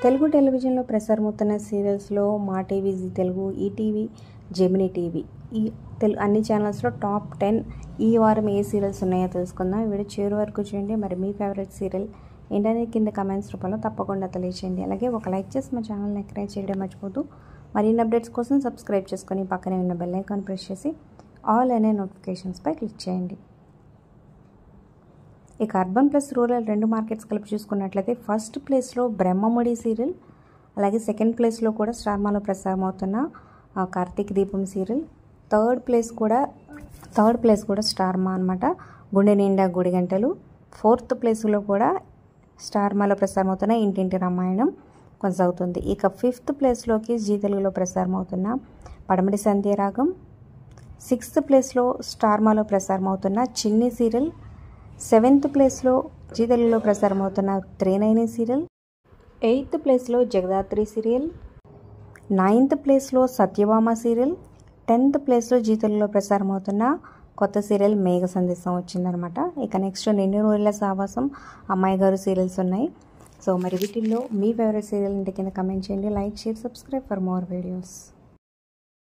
తెలుగు టెలివిజన్లో ప్రసారమవుతున్న సీరియల్స్లో Maa TV, Zee Telugu, ETV, Gemini TV ఈ అన్ని ఛానల్స్లో టాప్ 10 ఈ వారం ఏ సీరియల్స్ ఉన్నాయో తెలుసుకుందాం. ఈ వీడియో చివరి వరకు చూడండి. మరి మీ ఫేవరెట్ సీరియల్ ఏంటనేది కింద కమెంట్స్ రూపంలో తప్పకుండా తెలియజేయండి. అలాగే ఒక లైక్ చేసి మా ఛానల్ని ఎంకరేజ్ చేయడం మర్చిపోతూ మరిన్ని అప్డేట్స్ కోసం సబ్స్క్రైబ్ చేసుకొని పక్కనే ఉన్న బెల్ ఐకాన్ ప్రెస్ చేసి ఆల్ అనే నోటిఫికేషన్స్పై క్లిక్ చేయండి. ఇక అర్బన్ ప్లస్ రూరల్ రెండు మార్కెట్స్ కలిపి చూసుకున్నట్లయితే ఫస్ట్ ప్లేస్లో బ్రహ్మముడి సీరియల్, అలాగే సెకండ్ ప్లేస్లో కూడా స్టార్మాలో ప్రసారం అవుతున్న కార్తీక్ దీపం సీరియల్, థర్డ్ ప్లేస్ కూడా స్టార్మా అనమాట, గుండె నిండా గుడి గంటలు. ఫోర్త్ ప్లేస్లో కూడా స్టార్మాలో ప్రసారం అవుతున్న ఇంటింటి రామాయణం కొనసాగుతుంది. ఇక ఫిఫ్త్ ప్లేస్లోకి జీ తెలుగులో ప్రసారం అవుతున్న పడమటి సంధ్యారాగం, సిక్స్త్ ప్లేస్లో స్టార్మాలో ప్రసారం అవుతున్న చిన్ని సీరియల్, సెవెంత్ ప్లేస్లో జీ తెలుగులో ప్రసారం అవుతున్న త్రేనైని సీరియల్, ఎయిత్ ప్లేస్లో జగదాత్రి సీరియల్, నైన్త్ ప్లేస్లో సత్యభామ సీరియల్, 10th ప్లేస్లో జీ తెలుగులో ప్రసారం అవుతున్న కొత్త సీరియల్ మేఘ సందేశం వచ్చిందనమాట. ఇక నెక్స్ట్ నిండు నూరేళ్ల సావాసం, అమ్మాయి గారు సీరియల్స్ ఉన్నాయి. సో మరి వీటిల్లో మీ ఫేవరెట్ సీరియల్ ఇంటి కింద కమెంట్ చేయండి. Like, share, subscribe for more videos.